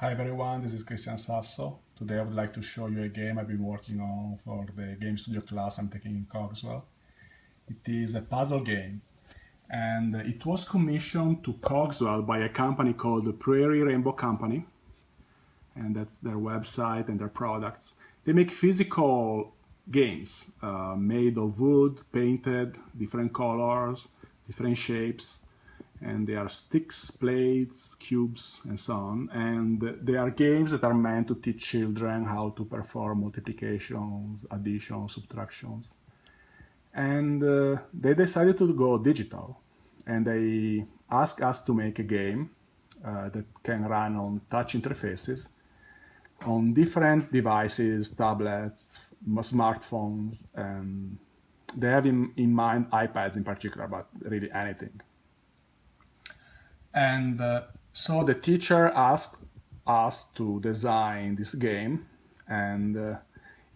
Hi everyone, this is Cristian Sasso. Today I would like to show you a game I've been working on for the game studio class I'm taking in Cogswell. It is a puzzle game and it was commissioned to Cogswell by a company called the Prairie Rainbow Company, and that's their website and their products. They make physical games made of wood, painted, different colors, different shapes, and they are sticks, plates, cubes, and so on. And they are games that are meant to teach children how to perform multiplications, additions, subtractions. And they decided to go digital, and they asked us to make a game that can run on touch interfaces on different devices, tablets, smartphones, and they have in mind iPads in particular, but really anything. And so the teacher asked us to design this game, and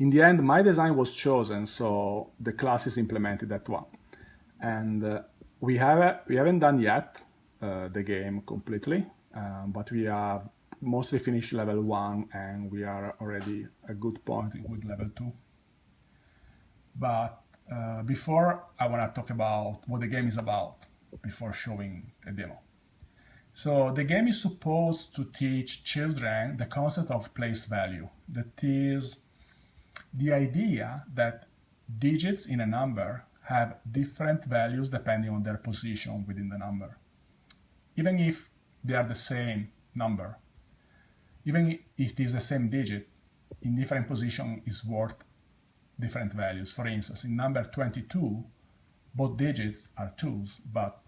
in the end my design was chosen, so the classes implemented that one. And we haven't done yet the game completely, but we have mostly finished level 1 and we are already a good point with level 2. But before, I want to talk about what the game is about before showing a demo. So the game is supposed to teach children the concept of place value. That is the idea that digits in a number have different values depending on their position within the number. Even if they are the same number, even if it is the same digit, in different position is worth different values. For instance, in number 22, both digits are 2s, but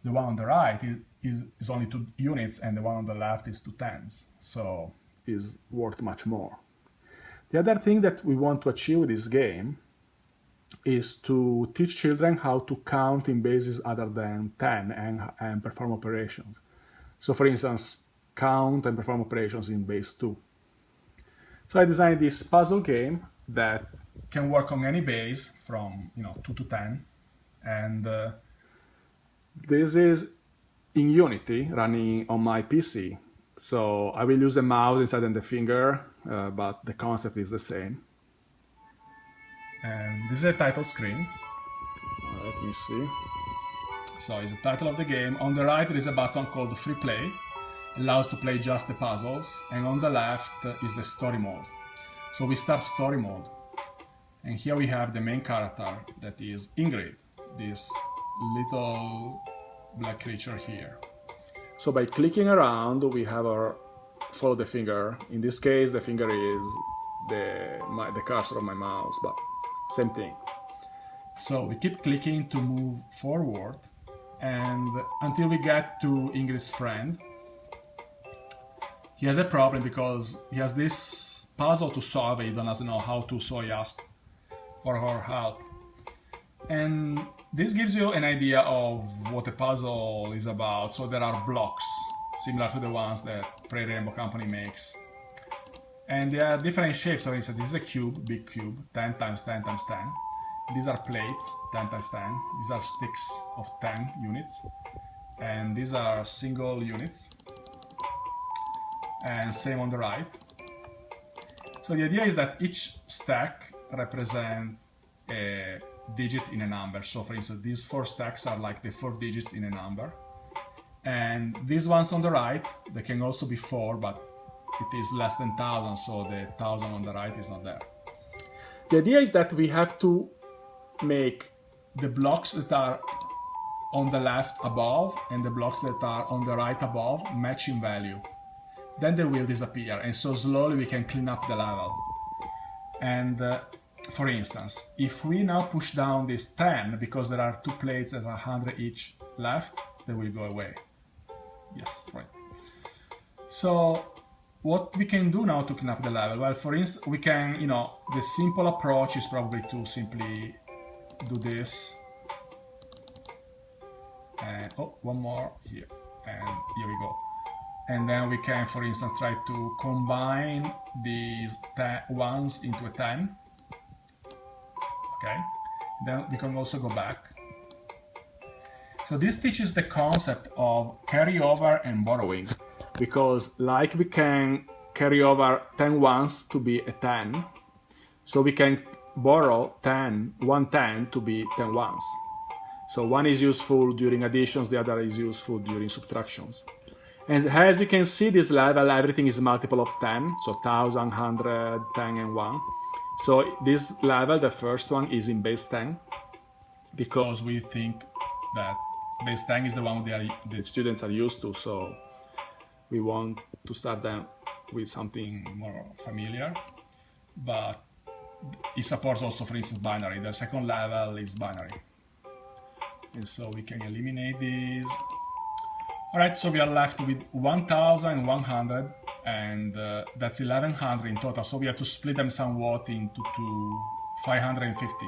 the one on the right is only 2 units and the one on the left is 2 tens, so is worth much more. The other thing that we want to achieve with this game is to teach children how to count in bases other than 10 and perform operations. So for instance, count and perform operations in base 2. So I designed this puzzle game that can work on any base from 2 to 10, and this is in Unity running on my PC. So I will use a mouse instead of the finger, but the concept is the same. And this is a title screen. Let me see. So it's the title of the game. On the right there is a button called Free Play. It allows to play just the puzzles. And on the left is the story mode. So we start story mode. And here we have the main character, that is Ingrid, this little black creature here. So by clicking around, we have our follow the finger. In this case, the finger is the cursor of my mouse, but same thing. So we keep clicking to move forward, and until we get to Ingrid's friend. He has a problem because he has this puzzle to solve and he doesn't know how to, so he asks for her help. And this gives you an idea of what a puzzle is about. So there are blocks similar to the ones that Prairie Rainbow Company makes. And they are different shapes. For instance, this is a cube, big cube, 10 times 10 times 10. These are plates, 10 times 10. These are sticks of 10 units. And these are single units. And same on the right. So the idea is that each stack represents a digit in a number. So for instance, these 4 stacks are like the 4 digits in a number. And these ones on the right, they can also be 4, but it is less than 1000, so the 1000 on the right is not there. The idea is that we have to make the blocks that are on the left above and the blocks that are on the right above match in value. Then they will disappear, and so slowly we can clean up the level. And for instance, if we now push down this 10, because there are 2 plates that are 100 each left, they will go away. Yes, right. So what we can do now to clean up the level? Well, for instance, we can, the simple approach is probably to simply do this. And, oh, one more here, and here we go. And then we can, for instance, try to combine these ones into a 10. Okay. Then we can also go back. So this teaches the concept of carryover and borrowing. because like we can carry over 10 ones to be a 10, so we can borrow 1 10 to be 10 ones. So one is useful during additions, the other is useful during subtractions. And as you can see, this level, everything is multiple of 10, so 1000, 100, 10, and 1. So this level, the first one, is in base 10, because we think that base 10 is the one the students are used to, so we want to start them with something more familiar. But it supports also, for instance, binary. The second level is binary. And so we can eliminate these. All right, so we are left with 1100, and that's 1100 in total. So we have to split them somewhat into 550.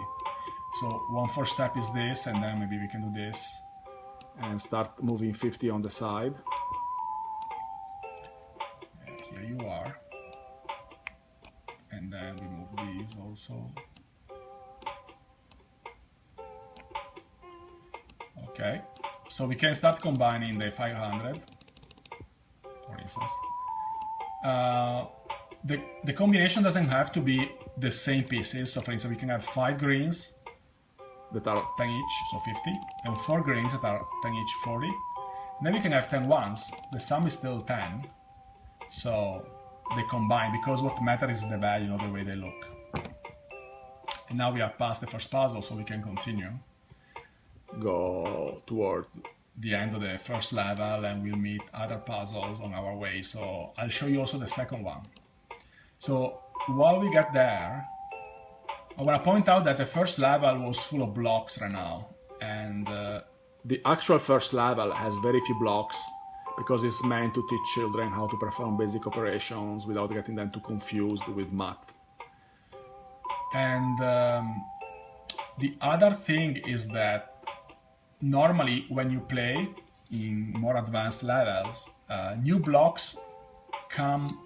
So one first step is this, and then maybe we can do this and start moving 50 on the side. And here you are. And then we move these also. Okay, so we can start combining the 500, for instance. The combination doesn't have to be the same pieces. So for instance, we can have 5 greens that are 10 each, so 50, and 4 greens that are 10 each, 40. And then we can have 10 ones. The sum is still 10. So they combine, because what matters is the value, not the way they look. And now we are past the first puzzle, so we can continue. Go toward the end of the first level, and we'll meet other puzzles on our way. So I'll show you also the second one. So while we get there, I want to point out that the first level was full of blocks right now, and the actual first level has very few blocks, because it's meant to teach children how to perform basic operations without getting them too confused with math. And the other thing is that normally when you play in more advanced levels, new blocks come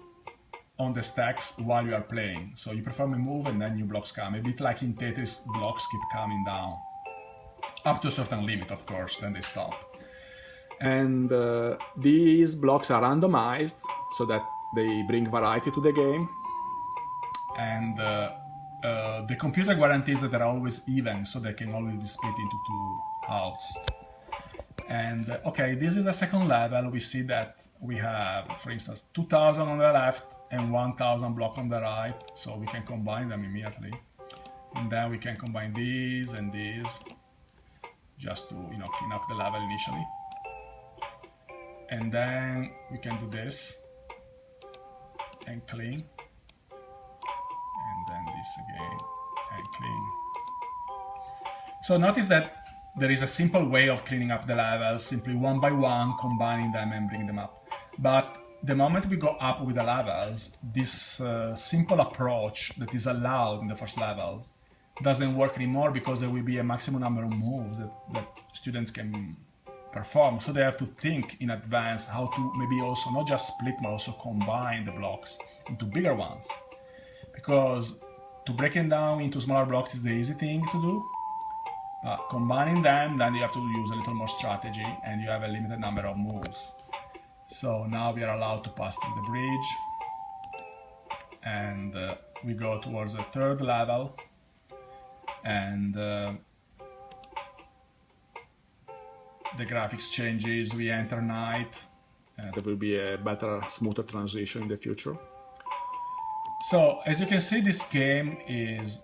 on the stacks while you are playing. So you perform a move and then new blocks come. A bit like in Tetris, blocks keep coming down. Up to a certain limit, of course, then they stop. And these blocks are randomized so that they bring variety to the game. And the computer guarantees that they're always even, so they can always be split into 2 halves. And okay, this is the second level. We see that we have, for instance, 2000 on the left and 1000 block on the right, so we can combine them immediately. And then we can combine these and these, just to clean up the level initially. And then we can do this and clean, and then this again and clean. So notice that there is a simple way of cleaning up the levels, simply one by one, combining them and bringing them up. But the moment we go up with the levels, this simple approach that is allowed in the first levels doesn't work anymore, because there will be a maximum number of moves that students can perform. So they have to think in advance how to maybe also not just split, but also combine the blocks into bigger ones. Because to break them down into smaller blocks is the easy thing to do. Combining them, then you have to use a little more strategy, and you have a limited number of moves. So now we are allowed to pass through the bridge, and we go towards the third level, and the graphics changes. We enter night, and there will be a better, smoother transition in the future. So as you can see, this game is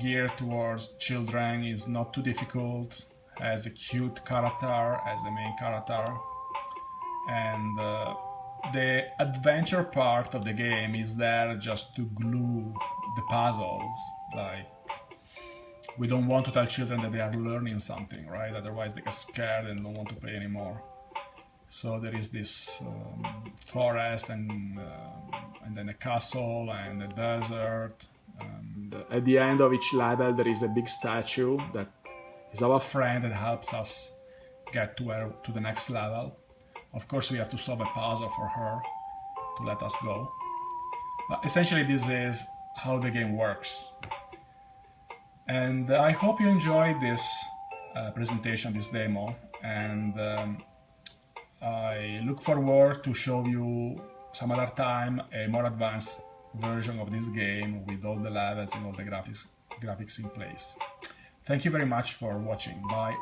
geared towards children, is not too difficult, has a cute character as the main character, and the adventure part of the game is there just to glue the puzzles. Like, we don't want to tell children that they are learning something, right? Otherwise they get scared and don't want to play anymore. So there is this forest, and then a castle and a desert. At the end of each level there is a big statue that is our friend that helps us get to the next level. Of course we have to solve a puzzle for her to let us go. But essentially this is how the game works. And I hope you enjoyed this presentation, this demo, and I look forward to show you some other time a more advanced version of this game with all the levels and all the graphics in place. Thank you very much for watching. Bye.